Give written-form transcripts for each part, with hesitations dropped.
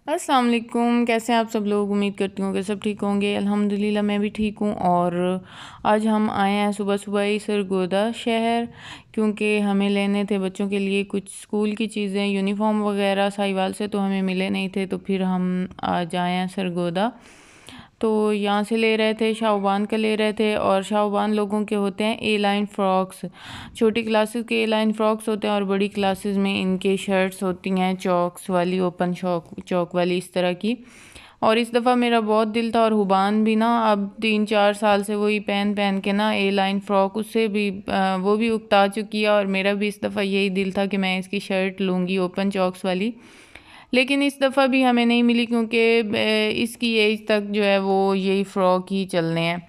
अस्सलाम वालेकुम। कैसे हैं आप सब लोग? उम्मीद करती हूँ कि सब ठीक होंगे। अल्हम्दुलिल्लाह मैं भी ठीक हूँ। और आज हम आए हैं सुबह सुबह ही सरगोदा शहर, क्योंकि हमें लेने थे बच्चों के लिए कुछ स्कूल की चीज़ें, यूनिफॉर्म वगैरह। साहिवाल से तो हमें मिले नहीं थे, तो फिर हम आज आए हैं सरगोदा। तो यहाँ से ले रहे थे, शाहबान का ले रहे थे। और शाहबान लोगों के होते हैं ए लाइन फ़्रॉक्स। छोटी क्लासेस के ए लाइन फ़्रॉक्स होते हैं और बड़ी क्लासेस में इनके शर्ट्स होती हैं चौक्स वाली, ओपन चौक वाली, इस तरह की। और इस दफ़ा मेरा बहुत दिल था, और हुबान भी ना अब 3-4 साल से वही पहन पहन के ना ए लाइन फ़्रॉक, उससे भी वो भी उकता चुकी है। और मेरा भी इस दफ़ा यही दिल था कि मैं इसकी शर्ट लूँगी ओपन चौक्स वाली, लेकिन इस दफ़ा भी हमें नहीं मिली, क्योंकि इसकी एज तक जो है वो यही फ़्रॉक ही चलने हैं।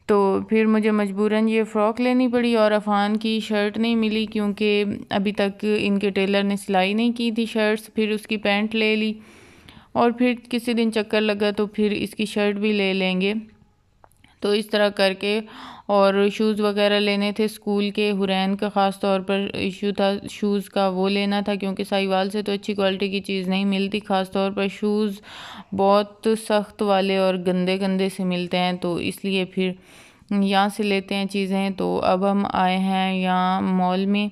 तो फिर मुझे मजबूरन ये फ़्रॉक लेनी पड़ी। और अफ़ान की शर्ट नहीं मिली, क्योंकि अभी तक इनके टेलर ने सिलाई नहीं की थी शर्ट्स। फिर उसकी पैंट ले ली, और फिर किसी दिन चक्कर लगा तो फिर इसकी शर्ट भी ले लेंगे। तो इस तरह करके, और शूज़ वगैरह लेने थे स्कूल के। हुरैन का ख़ास तौर पर इशू था शूज़ का, वो लेना था, क्योंकि साहिवाल से तो अच्छी क्वालिटी की चीज़ नहीं मिलती। ख़ास तौर पर शूज़ बहुत सख्त वाले और गंदे गंदे से मिलते हैं, तो इसलिए फिर यहाँ से लेते हैं चीज़ें। तो अब हम आए हैं यहाँ मॉल में।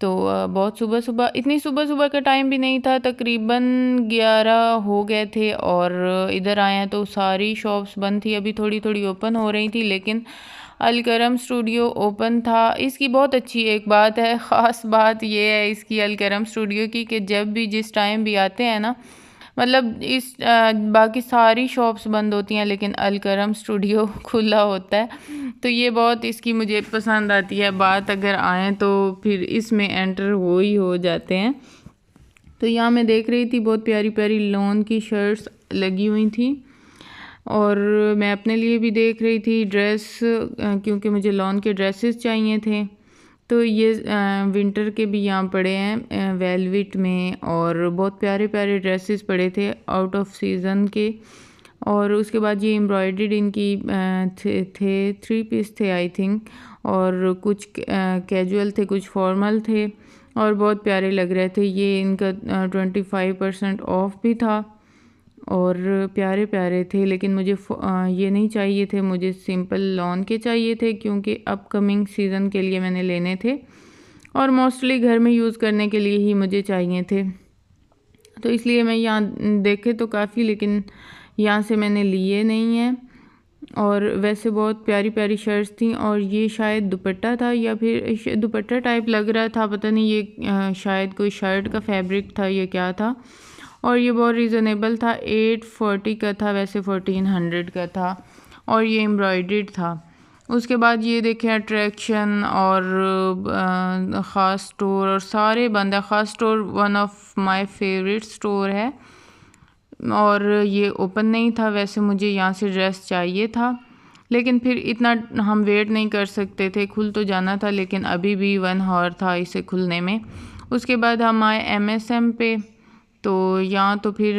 तो बहुत सुबह सुबह, इतनी सुबह सुबह का टाइम भी नहीं था, तकरीबन 11 हो गए थे। और इधर आए हैं तो सारी शॉप्स बंद थी, अभी थोड़ी थोड़ी ओपन हो रही थी, लेकिन अलकरम स्टूडियो ओपन था। इसकी बहुत अच्छी एक बात है, ख़ास बात ये है इसकी अलकरम स्टूडियो की, कि जब भी जिस टाइम भी आते हैं ना, मतलब इस बाकी सारी शॉप्स बंद होती हैं, लेकिन अलकरम स्टूडियो खुला होता है। तो ये बहुत इसकी मुझे पसंद आती है बात, अगर आएँ तो फिर इसमें एंटर हो ही हो जाते हैं। तो यहाँ मैं देख रही थी बहुत प्यारी प्यारी लॉन की शर्ट्स लगी हुई थी, और मैं अपने लिए भी देख रही थी ड्रेस, क्योंकि मुझे लॉन के ड्रेसेस चाहिए थे। तो ये विंटर के भी यहाँ पड़े हैं वेलवेट में, और बहुत प्यारे प्यारे ड्रेसेस पड़े थे आउट ऑफ सीज़न के। और उसके बाद ये एम्ब्रॉयडर्ड इनकी थे 3 पीस थे आई थिंक, और कुछ कैजुअल थे, कुछ फॉर्मल थे, और बहुत प्यारे लग रहे थे। ये इनका 25% ऑफ भी था, और प्यारे प्यारे थे। लेकिन मुझे ये नहीं चाहिए थे, मुझे सिंपल लॉन के चाहिए थे, क्योंकि अपकमिंग सीज़न के लिए मैंने लेने थे, और मोस्टली घर में यूज़ करने के लिए ही मुझे चाहिए थे। तो इसलिए मैं यहाँ देखे तो काफ़ी, लेकिन यहाँ से मैंने लिए नहीं हैं। और वैसे बहुत प्यारी प्यारी शर्ट्स थी, और ये शायद दुपट्टा था, या फिर दुपट्टा टाइप लग रहा था, पता नहीं। ये शायद कोई शर्ट का फैब्रिक था, ये क्या था। और ये बहुत रीज़नेबल था, 840 का था, वैसे 1400 का था, और ये एम्ब्रॉयडर्ड था। उसके बाद ये देखें अट्रैक्शन और ख़ास स्टोर, और सारे बंद है। ख़ास store one of my favourite store है, और ये ओपन नहीं था। वैसे मुझे यहाँ से ड्रेस चाहिए था, लेकिन फिर इतना हम वेट नहीं कर सकते थे, खुल तो जाना था, लेकिन अभी भी 1 आवर था इसे खुलने में। उसके बाद हम आए MSM पे। तो यहाँ तो फिर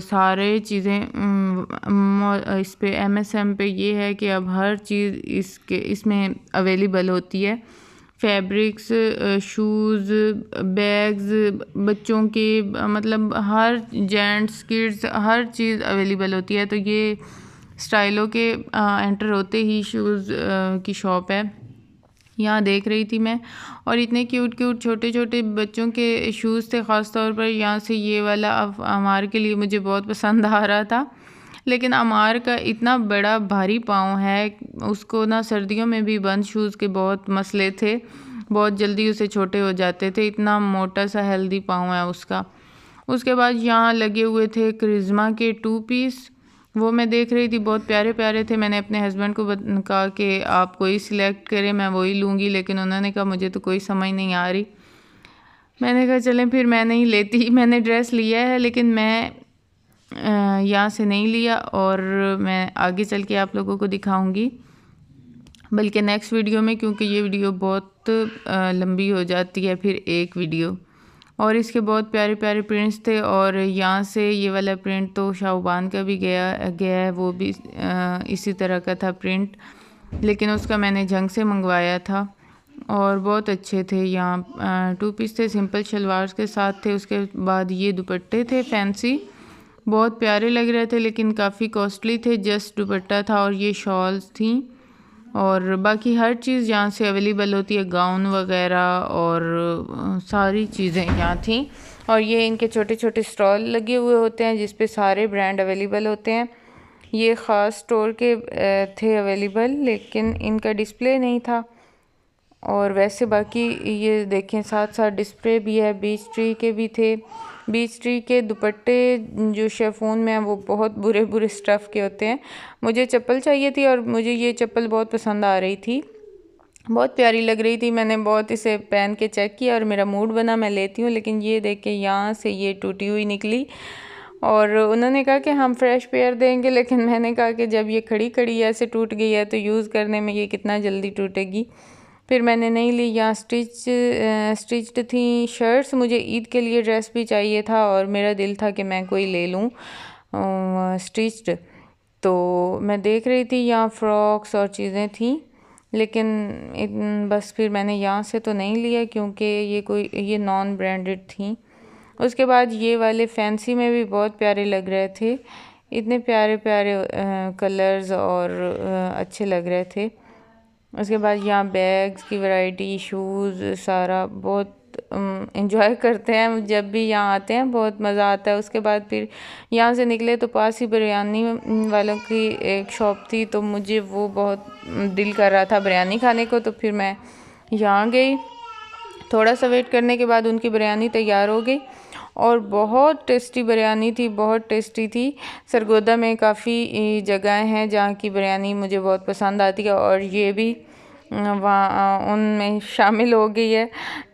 सारे चीज़ें इस पे MSM पे ये है कि अब हर चीज़ इसमें अवेलेबल होती है। फैब्रिक्स, शूज़, बैग्स, बच्चों के मतलब हर जेंट्स किड्स हर चीज़ अवेलेबल होती है। तो ये स्टाइलों के एंटर होते ही शूज़ की शॉप है, यहाँ देख रही थी मैं। और इतने क्यूट क्यूट छोटे छोटे बच्चों के शूज़ थे, ख़ास तौर पर यहाँ से ये वाला अब अमार के लिए मुझे बहुत पसंद आ रहा था। लेकिन अमार का इतना बड़ा भारी पाँव है, उसको ना सर्दियों में भी बंद शूज़ के बहुत मसले थे, बहुत जल्दी उसे छोटे हो जाते थे, इतना मोटा सा हेल्दी पाँव है उसका। उसके बाद यहाँ लगे हुए थे करिश्मा के 2 पीस, वो मैं देख रही थी, बहुत प्यारे प्यारे थे। मैंने अपने हस्बैंड को कहा कि आप कोई सिलेक्ट करें, मैं वही लूँगी, लेकिन उन्होंने कहा मुझे तो कोई समझ नहीं आ रही। मैंने कहा चलें फिर मैं नहीं लेती। मैंने ड्रेस लिया है, लेकिन मैं यहाँ से नहीं लिया, और मैं आगे चल के आप लोगों को दिखाऊंगी, बल्कि नेक्स्ट वीडियो में, क्योंकि ये वीडियो बहुत लंबी हो जाती है फिर एक वीडियो। और इसके बहुत प्यारे प्यारे प्रिंट्स थे, और यहाँ से ये वाला प्रिंट तो शाहबान का भी गया है, वो भी इसी तरह का था प्रिंट, लेकिन उसका मैंने जंग से मंगवाया था, और बहुत अच्छे थे। यहाँ 2 पीस थे, सिंपल शलवार के साथ थे। उसके बाद ये दुपट्टे थे फैंसी, बहुत प्यारे लग रहे थे लेकिन काफ़ी कॉस्टली थे। जस्ट दुपट्टा था और ये शॉल्स थी और बाकी हर चीज़ यहाँ से अवेलेबल होती है, गाउन वगैरह और सारी चीज़ें यहाँ थी। और ये इनके छोटे छोटे स्टॉल लगे हुए होते हैं जिस पे सारे ब्रांड अवेलेबल होते हैं। ये ख़ास स्टोर के थे अवेलेबल, लेकिन इनका डिस्प्ले नहीं था। और वैसे बाकी ये देखें साथ साथ डिस्प्ले भी है, बीच ट्री के भी थे। बीच ट्री के दुपट्टे जो शेफून में हैं वो बहुत बुरे बुरे स्टफ़ के होते हैं। मुझे चप्पल चाहिए थी और मुझे ये चप्पल बहुत पसंद आ रही थी, बहुत प्यारी लग रही थी। मैंने बहुत इसे पहन के चेक किया और मेरा मूड बना मैं लेती हूँ, लेकिन ये देख के यहाँ से ये टूटी हुई निकली। और उन्होंने कहा कि हम फ्रेश पेयर देंगे, लेकिन मैंने कहा कि जब ये खड़ी खड़ी ऐसे टूट गई है तो यूज़ करने में ये कितना जल्दी टूटेगी। फिर मैंने नहीं ली। यहाँ स्टिच्ड थी शर्ट्स। मुझे ईद के लिए ड्रेस भी चाहिए था और मेरा दिल था कि मैं कोई ले लूँ स्टिच्ड। तो मैं देख रही थी यहाँ फ्रॉक्स और चीज़ें थी, लेकिन बस फिर मैंने यहाँ से तो नहीं लिया क्योंकि ये नॉन ब्रांडेड थी। उसके बाद ये वाले फैंसी में भी बहुत प्यारे लग रहे थे, इतने प्यारे प्यारे कलर्स और अच्छे लग रहे थे। उसके बाद यहाँ बैग्स की वैरायटी, शूज़, सारा बहुत इंजॉय करते हैं जब भी यहाँ आते हैं, बहुत मज़ा आता है। उसके बाद फिर यहाँ से निकले तो पास ही बिरयानी वालों की एक शॉप थी, तो मुझे वो बहुत दिल कर रहा था बिरयानी खाने को, तो फिर मैं यहाँ गई। थोड़ा सा वेट करने के बाद उनकी बिरयानी तैयार हो गई और बहुत टेस्टी बिरयानी थी, बहुत टेस्टी थी। सरगोदा में काफ़ी जगह हैं जहाँ की बिरयानी मुझे बहुत पसंद आती है और ये भी वहाँ उनमें शामिल हो गई है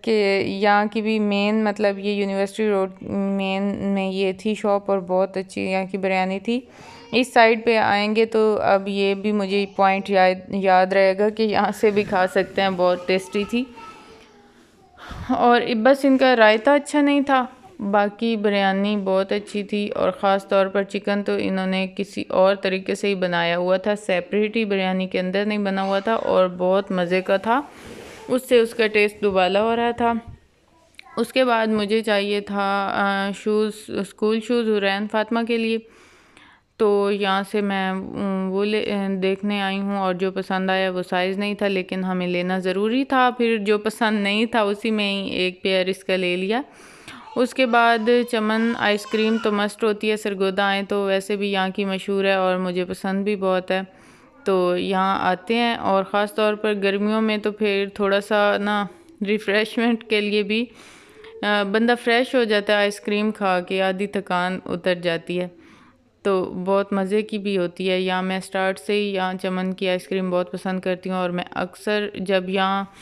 कि यहाँ की भी मेन, मतलब ये यूनिवर्सिटी रोड मेन में ये थी शॉप और बहुत अच्छी यहाँ की बिरयानी थी। इस साइड पे आएंगे तो अब ये भी मुझे पॉइंट याद रहेगा कि यहाँ से भी खा सकते हैं, बहुत टेस्टी थी। और बस इनका रायता अच्छा नहीं था, बाकी बिरयानी बहुत अच्छी थी। और ख़ास तौर पर चिकन तो इन्होंने किसी और तरीके से ही बनाया हुआ था, सेपरेट ही, बिरयानी के अंदर नहीं बना हुआ था और बहुत मज़े का था, उससे उसका टेस्ट दुबाला हो रहा था। उसके बाद मुझे चाहिए था shoes, school shoes Hurain Fatima के लिए। तो यहाँ से मैं वो देखने आई हूँ और जो पसंद आया वो साइज़ नहीं था, लेकिन हमें लेना ज़रूरी था। फिर जो पसंद नहीं था उसी में ही एक पेयर इसका ले लिया। उसके बाद चमन आइसक्रीम तो मस्ट होती है, सरगोदा आए तो वैसे भी यहाँ की मशहूर है और मुझे पसंद भी बहुत है, तो यहाँ आते हैं। और ख़ास तौर पर गर्मियों में तो फिर थोड़ा सा ना रिफ़्रेशमेंट के लिए भी बंदा फ्रेश हो जाता है, आइसक्रीम खा के आधी थकान उतर जाती है, तो बहुत मज़े की भी होती है। यहाँ मैं स्टार्ट से ही यहाँ चमन की आइसक्रीम बहुत पसंद करती हूँ और मैं अक्सर जब यहाँ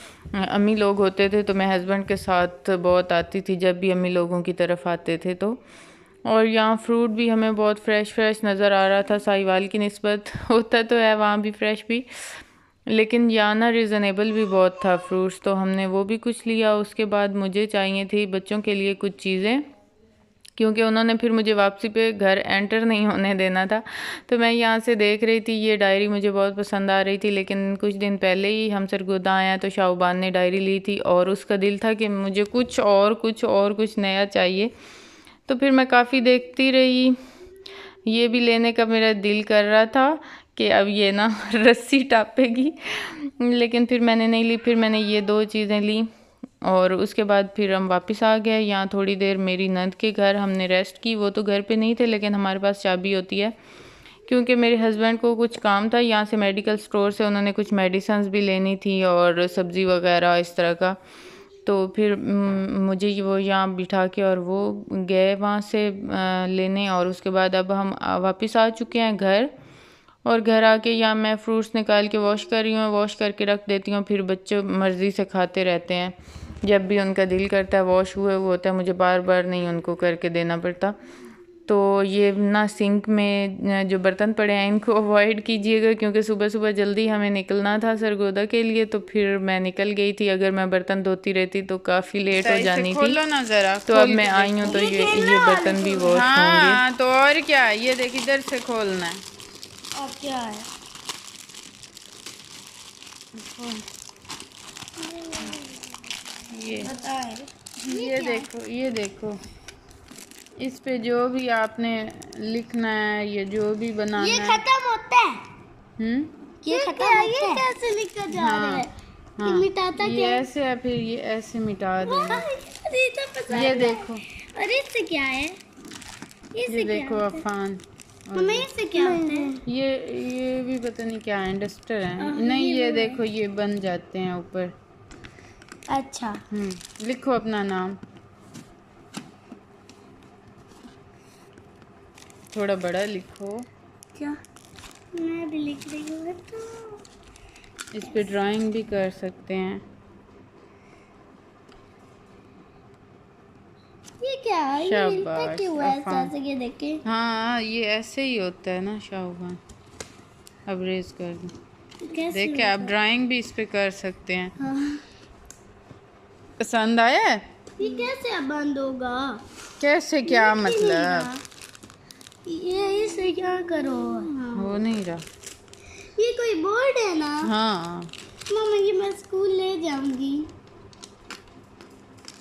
अम्मी लोग होते थे तो मैं हस्बैंड के साथ बहुत आती थी, जब भी अम्मी लोगों की तरफ आते थे तो। और यहाँ फ्रूट भी हमें बहुत फ़्रेश नज़र आ रहा था, साहिवाल की निस्बत होता तो है वहाँ भी फ़्रेश भी, लेकिन यहाँ ना रीज़नेबल भी बहुत था फ्रूट्स, तो हमने वो भी कुछ लिया। उसके बाद मुझे चाहिए थी बच्चों के लिए कुछ चीज़ें, क्योंकि उन्होंने फिर मुझे वापसी पे घर एंटर नहीं होने देना था। तो मैं यहाँ से देख रही थी, ये डायरी मुझे बहुत पसंद आ रही थी, लेकिन कुछ दिन पहले ही हम सरगोदा आया तो शाहबान ने डायरी ली थी और उसका दिल था कि मुझे कुछ नया चाहिए। तो फिर मैं काफ़ी देखती रही, ये भी लेने का मेरा दिल कर रहा था कि अब ये ना रस्सी टापेगी, लेकिन फिर मैंने नहीं ली। फिर मैंने ये दो चीज़ें ली और उसके बाद फिर हम वापस आ गए। यहाँ थोड़ी देर मेरी नंद के घर हमने रेस्ट की, वो तो घर पे नहीं थे लेकिन हमारे पास चाबी होती है, क्योंकि मेरे हस्बैंड को कुछ काम था यहाँ से मेडिकल स्टोर से, उन्होंने कुछ मेडिसिन्स भी लेनी थी और सब्ज़ी वगैरह इस तरह का। तो फिर मुझे वो यहाँ बिठा के और वो गए वहाँ से लेने, और उसके बाद अब हम वापस आ चुके हैं घर। और घर आके यहाँ मैं फ्रूट्स निकाल के वॉश कर रही हूँ, वॉश करके रख देती हूँ, फिर बच्चे मर्ज़ी से खाते रहते हैं, जब भी उनका दिल करता है वॉश हुए वो होता है, मुझे बार बार नहीं उनको करके देना पड़ता। तो ये ना सिंक में जो बर्तन पड़े हैं इनको अवॉइड कीजिएगा, क्योंकि सुबह सुबह जल्दी हमें निकलना था सरगोदा के लिए, तो फिर मैं निकल गई थी। अगर मैं बर्तन धोती रहती तो काफ़ी लेट हो जानी थी। ना जरा, तो अब मैं आई हूँ तो ये बर्तन भी वॉश होंगे। हाँ तो और क्या, ये देख इधर से खोलना है। और क्या है? ये बताए। ये देखो इस पे जो भी आपने लिखना है, ये जो भी बनाना ये है। खत्म होता है। ये खत्म होता है। ये कैसे लिखा जा रहा है? हाँ, मिटाता ये क्या है? ऐसे है, फिर ये ऐसे मिटा देना। अरे तो पसंद ये है। देखो, अरे इससे क्या है? ये देखो अफान। मम्मी इससे क्या होता है? ये भी पता नहीं क्या है, डस्टर है। नहीं, ये देखो, ये बन जाते हैं ऊपर। अच्छा, लिखो अपना नाम, थोड़ा बड़ा लिखो। क्या? मैं भी लिख रही हूँ तो। इस पे ड्राइंग भी कर सकते हैं। ये क्या है? ये हिलता शाबाश क्यों है? अफान। ऐसे ये देखे। हाँ, ये ऐसे ही होता है ना शाहबान। अब रेज कर दो। कैसे देखिए, आप होता है? ड्राइंग भी इस पे कर सकते हैं। हाँ। पसंद आया है? ये कैसे अब बंद होगा? कैसे, क्या मतलब? ये इसे क्या करो? हो नहीं रहा। ये कोई बोर्ड है ना? हाँ, मम्मा ये मैं स्कूल ले जाऊंगी।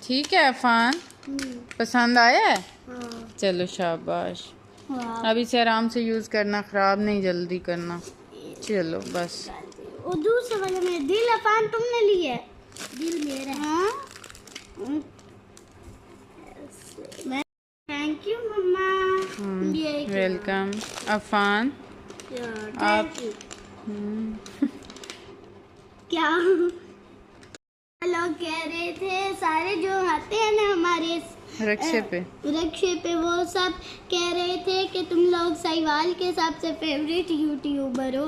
ठीक है अफान, पसंद आया है? हाँ। चलो शाबाश। वाह। अब इसे आराम से यूज़ करना, ख़राब नहीं जल्दी करना। चलो बस। वो दूसरे वाले में दिल अफान तुमने ली है। दिल मेरा है। हाँ? मैं थैंक यू मम्मा। ये वेलकम अफान। आप क्या लोग कह रहे थे, सारे जो आते हैं ना हमारे रक्षे पे वो सब कह रहे थे कि तुम लोग सहीवाल के सबसे फेवरेट यूट्यूबर हो।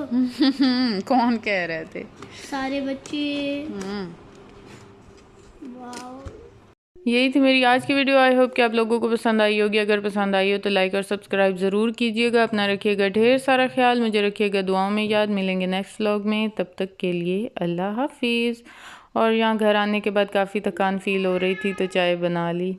कौन कह रहे थे? सारे बच्चे। वाओ। यही थी मेरी आज की वीडियो। आई होप कि आप लोगों को पसंद आई होगी। अगर पसंद आई हो तो लाइक और सब्सक्राइब ज़रूर कीजिएगा। अपना रखिएगा ढेर सारा ख्याल, मुझे रखिएगा दुआओं में याद। मिलेंगे नेक्स्ट व्लॉग में, तब तक के लिए अल्लाह हाफिज़। और यहाँ घर आने के बाद काफ़ी थकान फ़ील हो रही थी तो चाय बना ली।